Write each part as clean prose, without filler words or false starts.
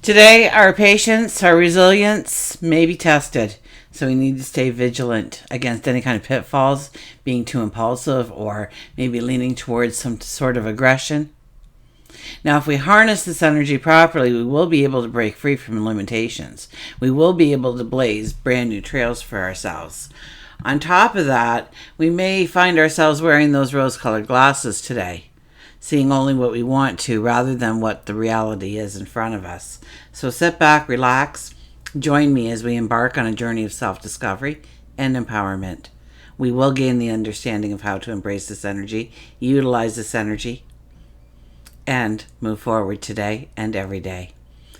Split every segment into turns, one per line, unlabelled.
Today, our patience, our resilience may be tested, so we need to stay vigilant against any kind of pitfalls, being too impulsive, or maybe leaning towards some sort of aggression. Now, if we harness this energy properly, we will be able to break free from limitations. We will be able to blaze brand new trails for ourselves. On top of that, we may find ourselves wearing those rose-colored glasses today, seeing only what we want to rather than what the reality is in front of us. So sit back, relax, join me as we embark on a journey of self-discovery and empowerment. We will gain the understanding of how to embrace this energy, utilize this energy, and move forward today and every day.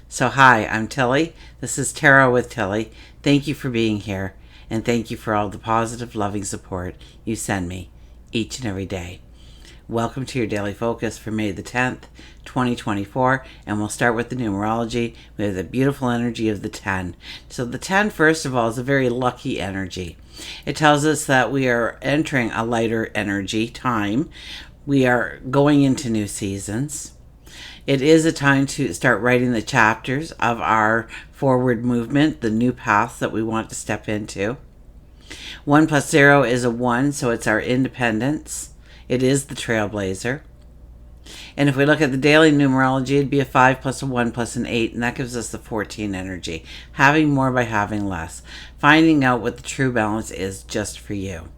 So hi, I'm Tilly. This is Tarot with Tilly. Thank you for being here, and thank you for all the positive, loving support you send me each and every day. Welcome to your daily focus for May the 10th, 2024, and we'll start with the numerology. We have the beautiful energy of the 10. So the 10, first of all, is a very lucky energy. It tells us that we are entering a lighter energy time. We are going into new seasons. It is a time to start writing the chapters of our forward movement, the new path that we want to step into. 1 plus 0 is a 1, so it's our independence. It is the trailblazer. And if we look at the daily numerology, it'd be a 5 plus a 1 plus an 8, and that gives us the 14 energy. Having more by having less. Finding out what the true balance is just for you.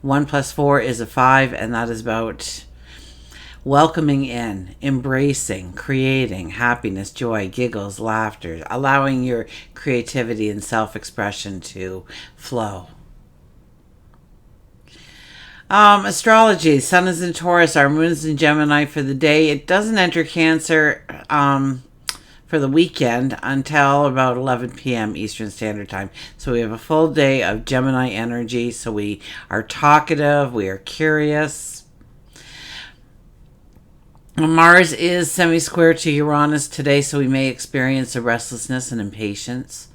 1 plus 4 is a 5, and that is about welcoming in, embracing, creating happiness, joy, giggles, laughter, allowing your creativity and self-expression to flow. Astrology, Sun is in Taurus, our Moon is in Gemini for the day. It doesn't enter Cancer for the weekend until about 11 p.m. Eastern Standard Time. So we have a full day of Gemini energy. So we are talkative, we are curious. Mars is semi-square to Uranus today, so we may experience a restlessness and impatience.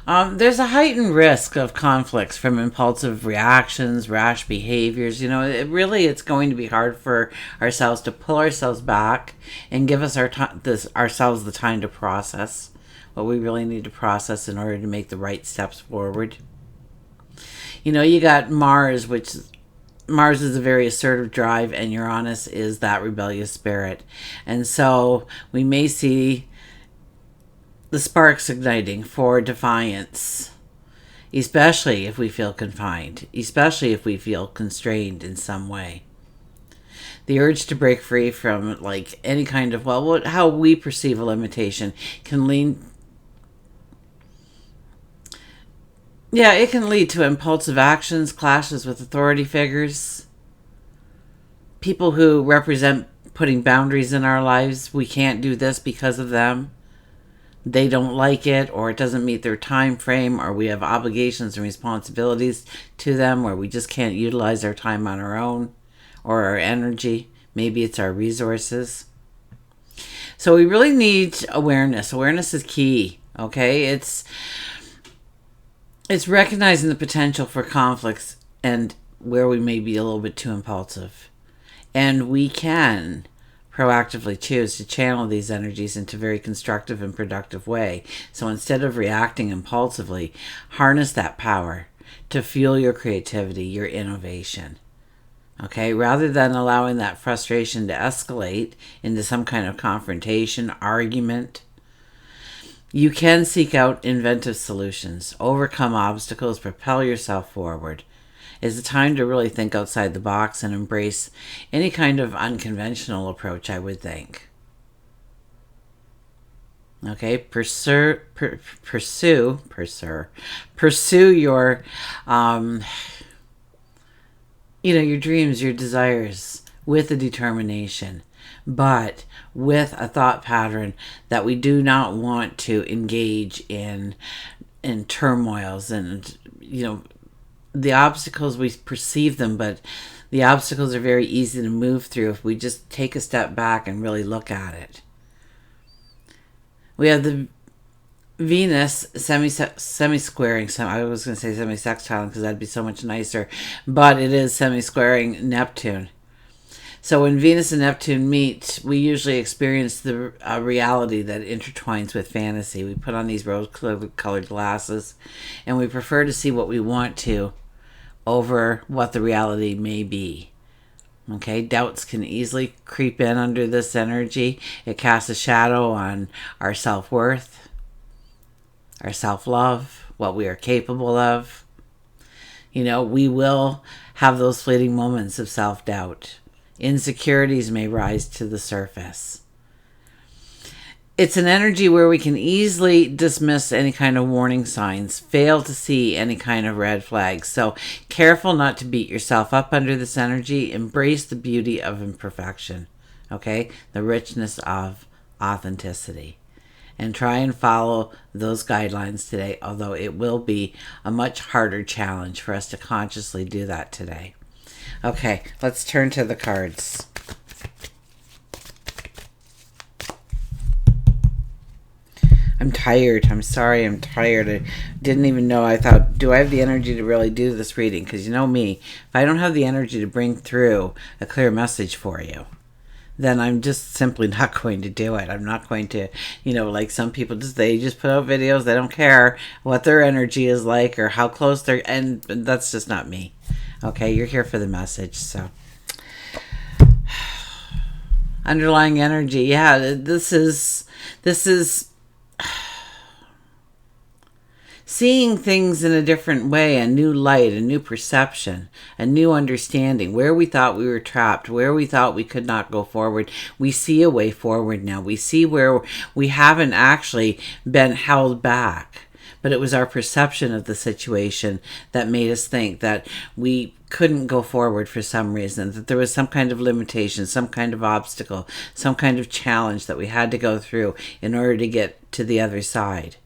There's a heightened risk of conflicts from impulsive reactions, rash behaviors. It's going to be hard for ourselves to pull ourselves back and give us ourselves the time to process what we really need to process in order to make the right steps forward. You got Mars, Mars is a very assertive drive, and Uranus is that rebellious spirit. And so we may see the sparks igniting for defiance, especially if we feel confined, especially if we feel constrained in some way. The urge to break free from any kind of, how we perceive a limitation can it can lead to impulsive actions, clashes with authority figures, people who represent putting boundaries in our lives. We can't do this because of them. They don't like it, or it doesn't meet their time frame, or we have obligations and responsibilities to them where we just can't utilize our time on our own or our energy. Maybe it's our resources. So we really need awareness. Awareness is key, okay? It's recognizing the potential for conflicts and where we may be a little bit too impulsive. And we can proactively choose to channel these energies into a very constructive and productive way. So instead of reacting impulsively, harness that power to fuel your creativity, your innovation. Okay, rather than allowing that frustration to escalate into some kind of confrontation, argument, you can seek out inventive solutions, overcome obstacles, propel yourself forward. It's a time to really think outside the box and embrace any kind of unconventional approach, I would think. Okay, pursue your, your dreams, your desires with a determination, but with a thought pattern that we do not want to engage in turmoils and, the obstacles, we perceive them, but the obstacles are very easy to move through if we just take a step back and really look at it. We have the Venus semi-squaring, I was going to say semi-sextile because that'd be so much nicer, but it is semi-squaring Neptune. So when Venus and Neptune meet, we usually experience the reality that intertwines with fantasy. We put on these rose-colored glasses, and we prefer to see what we want to over what the reality may be. Okay, doubts can easily creep in under this energy. It casts a shadow on our self-worth, our self-love, what we are capable of. You know, we will have those fleeting moments of self-doubt. Insecurities may rise to the surface. It's an energy where we can easily dismiss any kind of warning signs, fail to see any kind of red flags. So careful not to beat yourself up under this energy. Embrace the beauty of imperfection, okay? The richness of authenticity. And try and follow those guidelines today, although it will be a much harder challenge for us to consciously do that today. Okay, let's turn to the cards. I'm tired. I'm sorry. I'm tired. I didn't even know. I thought, do I have the energy to really do this reading? Because you know me, if I don't have the energy to bring through a clear message for you, then I'm just simply not going to do it. I'm not going to, like some people they just put out videos. They don't care what their energy is like or how close they're, and that's just not me. Okay, you're here for the message, so. Underlying energy, yeah, this is seeing things in a different way, a new light, a new perception, a new understanding. Where we thought we were trapped, where we thought we could not go forward, we see a way forward now. We see where we haven't actually been held back, but it was our perception of the situation that made us think that we couldn't go forward for some reason, that there was some kind of limitation, some kind of obstacle, some kind of challenge that we had to go through in order to get to the other side.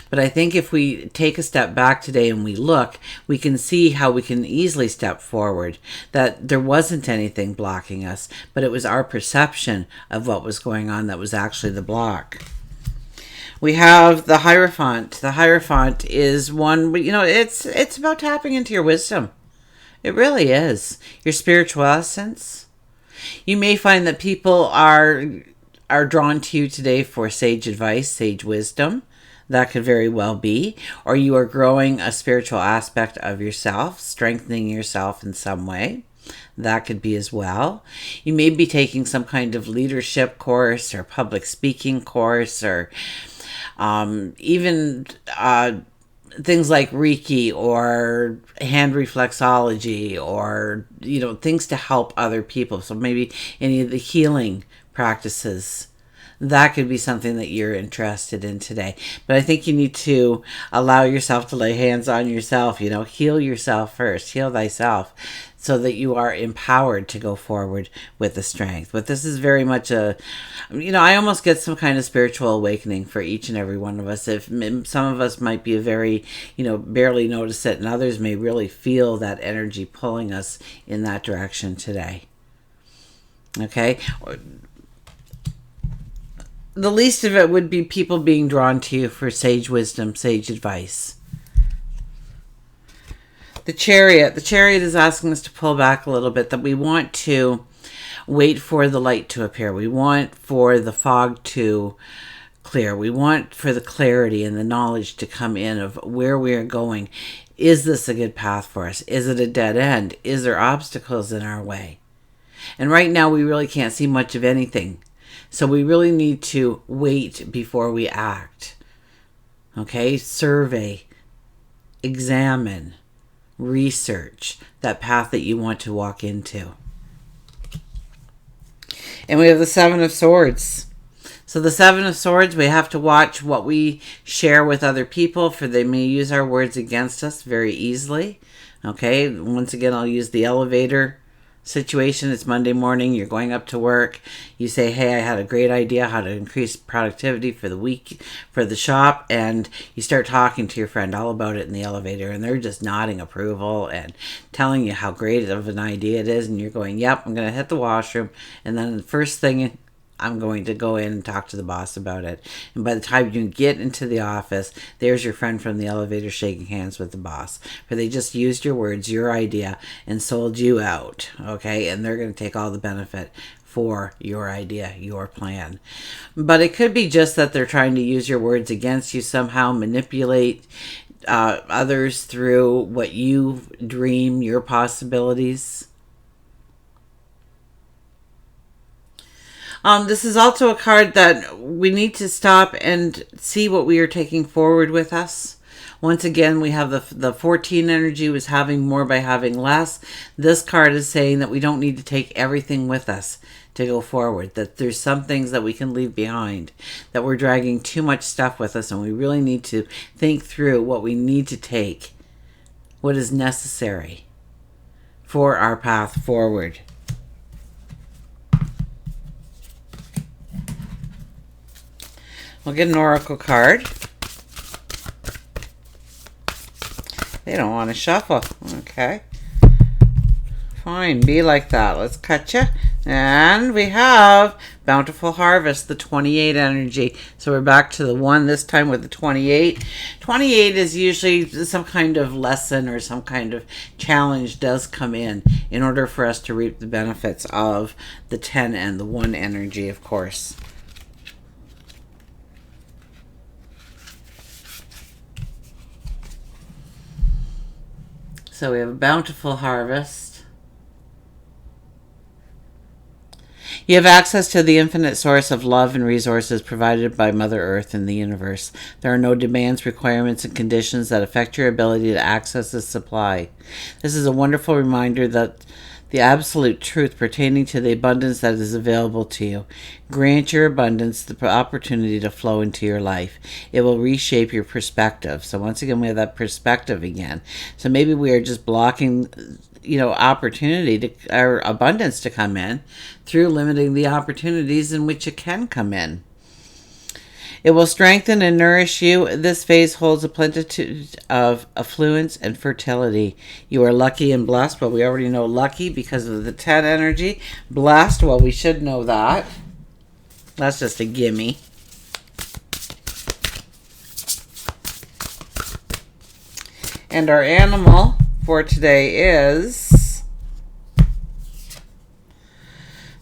But I think if we take a step back today and we look, we can see how we can easily step forward, that there wasn't anything blocking us, but it was our perception of what was going on that was actually the block. We have the Hierophant. The Hierophant is one, it's about tapping into your wisdom. It really is. Your spiritual essence. You may find that people are drawn to you today for sage advice, sage wisdom. That could very well be. Or you are growing a spiritual aspect of yourself, strengthening yourself in some way. That could be as well. You may be taking some kind of leadership course or public speaking course, or even things like Reiki or hand reflexology, or things to help other people. So maybe any of the healing practices. That could be something that you're interested in today. But I think you need to allow yourself to lay hands on yourself, heal yourself first, heal thyself, so that you are empowered to go forward with the strength. But this is very much I almost get some kind of spiritual awakening for each and every one of us. If some of us might be a very, barely notice it, and others may really feel that energy pulling us in that direction today. Okay? The least of it would be people being drawn to you for sage wisdom, sage advice. The Chariot is asking us to pull back a little bit, that we want to wait for the light to appear. We want for the fog to clear. We want for the clarity and the knowledge to come in of where we are going. Is this a good path for us? Is it a dead end? Is there obstacles in our way? And right now we really can't see much of anything. So we really need to wait before we act. Okay? Survey, examine, research that path that you want to walk into. And we have the Seven of Swords. So the Seven of Swords, we have to watch what we share with other people, for they may use our words against us very easily. Okay? Once again, I'll use the elevator situation. It's Monday morning, you're going up to work, you say, hey, I had a great idea how to increase productivity for the week for the shop, and you start talking to your friend all about it in the elevator, and they're just nodding approval and telling you how great of an idea it is, and you're going, yep, I'm going to hit the washroom, and then the first thing I'm going to go in and talk to the boss about it. And by the time you get into the office, there's your friend from the elevator shaking hands with the boss. For they just used your words, your idea, and sold you out. Okay? And they're going to take all the benefit for your idea, your plan. But it could be just that they're trying to use your words against you somehow, manipulate others through what you dream, your possibilities. This is also a card that we need to stop and see what we are taking forward with us. Once again, we have the 14 energy was having more by having less. This card is saying that we don't need to take everything with us to go forward, that there's some things that we can leave behind, that we're dragging too much stuff with us, and we really need to think through what we need to take, what is necessary for our path forward. We'll get an oracle card. They don't want to shuffle. Okay. Fine, be like that. Let's cut you. And we have Bountiful Harvest, the 28 energy. So we're back to the 1 this time with the 28. 28 is usually some kind of lesson or some kind of challenge does come in order for us to reap the benefits of the 10 and the 1 energy, of course. So we have a bountiful harvest. You have access to the infinite source of love and resources provided by Mother Earth and the universe. There are no demands, requirements, and conditions that affect your ability to access this supply. This is a wonderful reminder that the absolute truth pertaining to the abundance that is available to you. Grant your abundance the opportunity to flow into your life. It will reshape your perspective. So once again, we have that perspective again. So maybe we are just blocking, opportunity to, or abundance to come in through limiting the opportunities in which it can come in. It will strengthen and nourish you. This phase holds a plenitude of affluence and fertility. You are lucky and blessed. Well, we already know lucky because of the 10 energy. Blessed, well, we should know that. That's just a gimme. And our animal for today is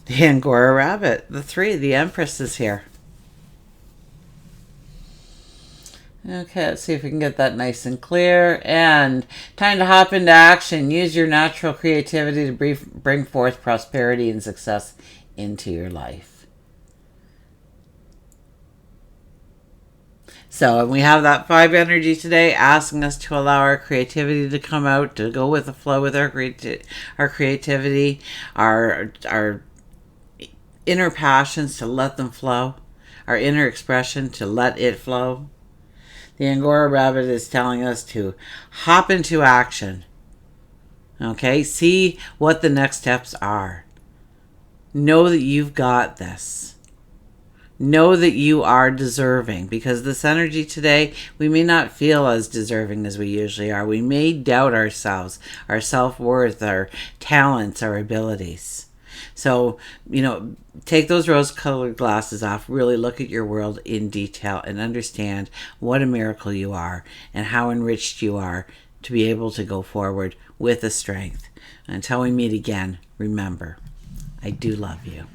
the Angora rabbit. The 3, the Empress is here. Okay, let's see if we can get that nice and clear. And time to hop into action. Use your natural creativity to bring forth prosperity and success into your life. So we have that 5 energy today, asking us to allow our creativity to come out, to go with the flow with our creativity, our inner passions to let them flow, our inner expression to let it flow. The Angora rabbit is telling us to hop into action. Okay, see what the next steps are. Know that you've got this. Know that you are deserving, because this energy today, we may not feel as deserving as we usually are. We may doubt ourselves, our self-worth, our talents, our abilities. So, take those rose-colored glasses off, really look at your world in detail and understand what a miracle you are and how enriched you are to be able to go forward with the strength. Until we meet again, remember, I do love you.